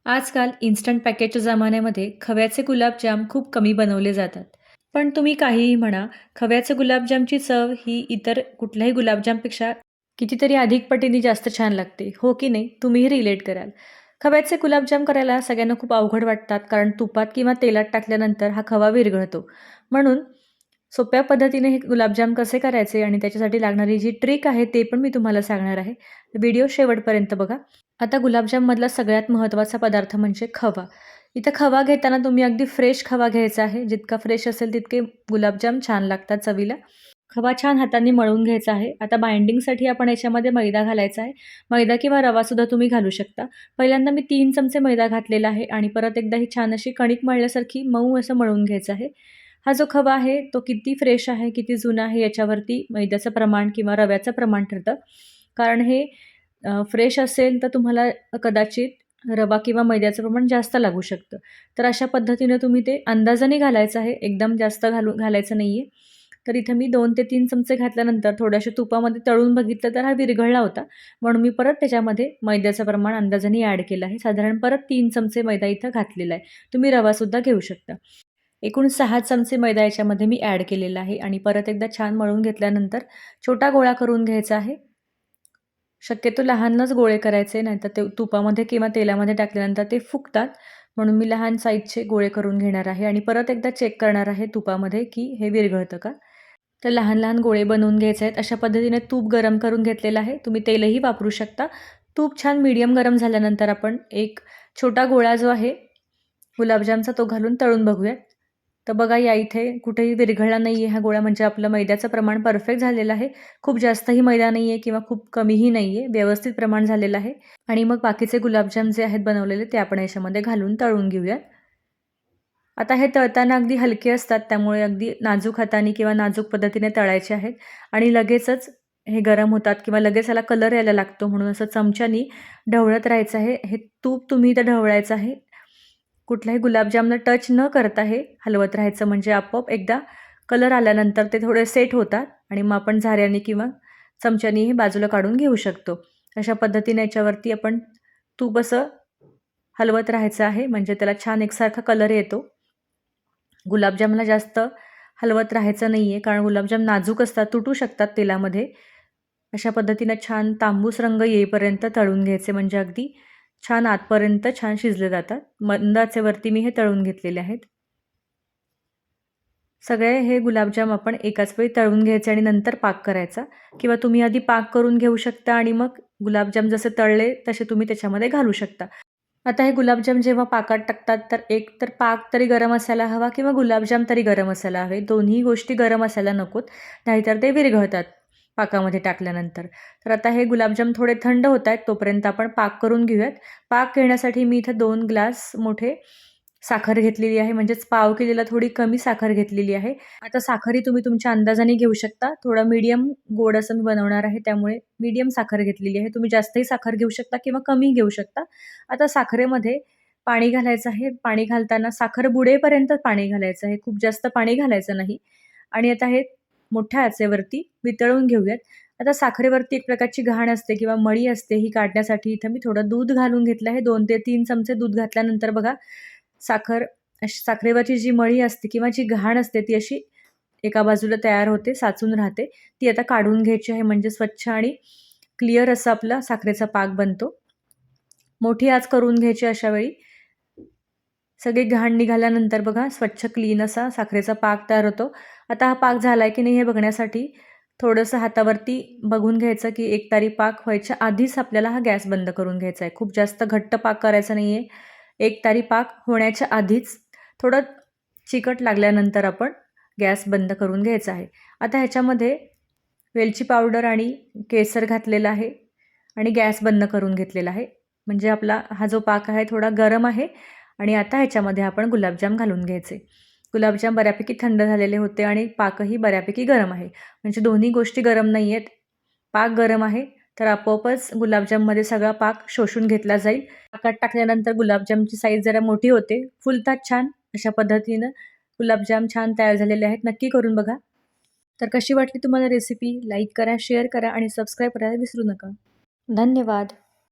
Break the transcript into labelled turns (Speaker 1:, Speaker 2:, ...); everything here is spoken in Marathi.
Speaker 1: आजकाल इन्स्टंट पॅकेजच्या जमान्यामध्ये खव्याचे गुलाबजाम खूप कमी बनवले जातात. पण तुम्ही काहीही म्हणा, खव्याचे गुलाबजामची चव ही इतर कुठल्याही गुलाबजामपेक्षा कितीतरी अधिक पटीने जास्त छान लागते. हो की नाही? तुम्हीही रिलेट कराल. खव्याचे गुलाबजाम करायला सगळ्यांना खूप अवघड वाटतात कारण तुपात किंवा तेलात टाकल्यानंतर हा खवा विरघळतो. म्हणून सोप्या पद्धतीने हे गुलाबजाम कसे करायचे आणि त्याच्यासाठी लागणारी जी ट्रिक आहे ते पण मी तुम्हाला सांगणार आहे. व्हिडिओ शेवटपर्यंत बघा. आता गुलाबजाममधला सगळ्यात महत्त्वाचा पदार्थ म्हणजे खवा. इथं खवा घेताना तुम्ही अगदी फ्रेश खवा घ्यायचा आहे. जितका फ्रेश असेल तितके गुलाबजाम छान लागतात चवीला. खवा छान हातांनी मळून घ्यायचा आहे. आता बाइंडिंगसाठी आपण याच्यामध्ये मैदा घालायचा आहे. मैदा किंवा रवासुद्धा तुम्ही घालू शकता. पहिल्यांदा मी 3 चमचे मैदा घातलेला आहे आणि परत एकदा ही छान अशी कणिक मळल्यासारखी मऊ असं मळून घ्यायचं आहे. हा जो खवा आहे तो किती फ्रेश आहे, किती जुना आहे याच्यावरती मैद्याचं प्रमाण किंवा रव्याचं प्रमाण ठरतं. कारण हे फ्रेश असेल तर तुम्हाला कदाचित रवा किंवा मैद्याचं प्रमाण जास्त लागू शकतं. तर अशा पद्धतीनं तुम्ही ते अंदाजाने घालायचं आहे, एकदम जास्त घालायचं नाही आहे. तर इथं मी 2 ते 3 चमचे घातल्यानंतर थोड्याशा तुपामध्ये तळून बघितलं तर हा विरघळला होता. म्हणून मी परत त्याच्यामध्ये मैद्याचं प्रमाण अंदाजाने ॲड केलं आहे. साधारण परत 3 चमचे मैदा इथं घातलेला आहे. तुम्ही रवासुद्धा घेऊ शकता. एकूण 6 चमचे मैदा याच्यामध्ये मी ॲड केलेला आहे आणि परत एकदा छान मळून घेतल्यानंतर छोटा गोळा करून घ्यायचा आहे. शक्यतो लहानच गोळे करायचे, नाहीतर ते तुपामध्ये किंवा तेलामध्ये टाकल्यानंतर ते फुगतात. म्हणून मी लहान साईजचे गोळे करून घेणार आहे आणि परत एकदा चेक करणार आहे तुपामध्ये, की हे विरघळतं का? तर लहान-लहान गोळे बनवून घ्यायचे आहेत. अशा पद्धतीने तूप गरम करून घेतलेलं आहे. तुम्ही तेलही वापरू शकता. तूप छान मीडियम गरम झाल्यानंतर आपण एक छोटा गोळा जो आहे गुलाबजामचा तो घालून तळून बघूयात. तर बघा या इथे कुठेही विरघळला नाही आहे हा गोळा म्हणजे आपलं मैद्याचं प्रमाण परफेक्ट झालेलं आहे. खूप जास्तही मैदा नाही आहे किंवा खूप कमीही नाही आहे. व्यवस्थित प्रमाण झालेलं आहे. आणि मग बाकीचे गुलाबजाम जे आहेत बनवलेले ते आपण याच्यामध्ये घालून तळून घेऊयात. आता हे तळताना अगदी हलके असतात त्यामुळे अगदी नाजूक हाताने किंवा नाजूक पद्धतीने तळायचे आहेत आणि लगेचच हे गरम होतात किंवा लगेच ह्याला कलर यायला लागतो म्हणून असं चमच्यानी ढवळत राहायचं आहे. हे तूप तुम्ही इथं ढवळायचं आहे. कुठल्याही गुलाबजामला टच न करता हे हलवत राहायचं म्हणजे आपोआप एकदा कलर आल्यानंतर ते थोडे सेट होतात आणि मग आपण झाऱ्याने किंवा चमच्यानी हे बाजूला काढून घेऊ शकतो. अशा पद्धतीने याच्यावरती आपण तूप असं हलवत राहायचं आहे म्हणजे त्याला छान एकसारखा कलर येतो. गुलाबजामला जास्त हलवत राहायचं नाही आहे कारण गुलाबजाम नाजूक असतात, तुटू शकतात तेलामध्ये. अशा पद्धतीनं छान तांबूस रंग येईपर्यंत तळून घ्यायचे म्हणजे अगदी छान आतपर्यंत छान शिजले जातात. मंद आचेवरती मी हे तळून घेतलेले आहेत. सगळे हे गुलाबजाम आपण एकाच वेळी तळून घ्यायचे आणि नंतर पाक करायचा किंवा तुम्ही आधी पाक करून घेऊ शकता आणि मग गुलाबजाम जसे तळले तसे तुम्ही त्याच्यामध्ये घालू शकता. आता हे गुलाबजाम जेव्हा पाकात टाकतात तर एक तर पाक तरी गरम असायला हवा किंवा गुलाबजाम तरी गरम असायला हवे. दोन्ही गोष्टी गरम असायला नकोत, नाहीतर ते विरघळतात पाकामध्ये टाकल्यानंतर. तर आता हे गुलाबजाम थोडे थंड होत आहेत तोपर्यंत आपण पाक करून घेऊयात. पाक घेण्यासाठी मी इथं 2 ग्लास मोठे साखर घेतलेली आहे म्हणजेच पाव किलोला थोडी कमी साखर घेतलेली आहे. आता साखरही तुम्ही तुमच्या अंदाजाने घेऊ शकता. थोडा मीडियम गोड असं मी बनवणार आहे त्यामुळे मीडियम साखर घेतलेली आहे. तुम्ही जास्तही साखर घेऊ शकता किंवा कमी घेऊ शकता. आता साखरेमध्ये पाणी घालायचं आहे. पाणी घालताना साखर बुडेपर्यंत पाणी घालायचं आहे. खूप जास्त पाणी घालायचं नाही. आणि आता हे मोठ्या आचेवरती वितळून घेऊयात. आता साखरेवरती एक प्रकारची घाण असते किंवा मळी असते ही काढण्यासाठी इथं मी थोडं दूध घालून घेतलं आहे. 2 ते 3 चमचे दूध घातल्यानंतर बघा साखरेवरची जी मळी असते किंवा जी घाण असते ती अशी एका बाजूला तयार होते, साचून राहते. ती आता काढून घ्यायची आहे म्हणजे स्वच्छ आणि क्लिअर असा आपला साखरेचा पाक बनतो. मोठी आच करून घ्यायची अशा वेळी. सगळी घाण निघाल्यानंतर बघा स्वच्छ क्लीन असा साखरेचा पाक तयार होतो. आता हा पाक झाला आहे की नाही हे बघण्यासाठी थोडंसं हातावरती बघून घ्यायचं की एकतारी पाक व्हायच्या आधीच आपल्याला हा गॅस बंद करून घ्यायचा आहे. खूप जास्त घट्ट पाक करायचा नाही आहे. एकतारी पाक होण्याच्या आधीच थोडं चिकट लागल्यानंतर आपण गॅस बंद करून घ्यायचा आहे. आता ह्याच्यामध्ये वेलची पावडर आणि केसर घातलेलं आहे आणि गॅस बंद करून घेतलेला आहे. म्हणजे आपला हा जो पाक आहे थोडा गरम आहे आणि आता ह्याच्यामध्ये आपण गुलाबजाम घालून घ्यायचे. गुलाबजाम बऱ्यापैकी थंड झालेले होते आणि पाकही बऱ्यापैकी गरम आहे. म्हणजे दोन्ही गोष्टी गरम नाही आहेत. पाक गरम आहे तर आपोआपच गुलाबजाममध्ये सगळा पाक शोषून घेतला जाईल. पाकात टाकल्यानंतर गुलाबजामची साईज जरा मोठी होते, फुलतात छान. अशा पद्धतीनं गुलाबजाम छान तयार झालेले आहेत. नक्की करून बघा. तर कशी वाटली तुम्हाला रेसिपी? लाईक करा, शेअर करा आणि सबस्क्राईब करायला विसरू नका. धन्यवाद.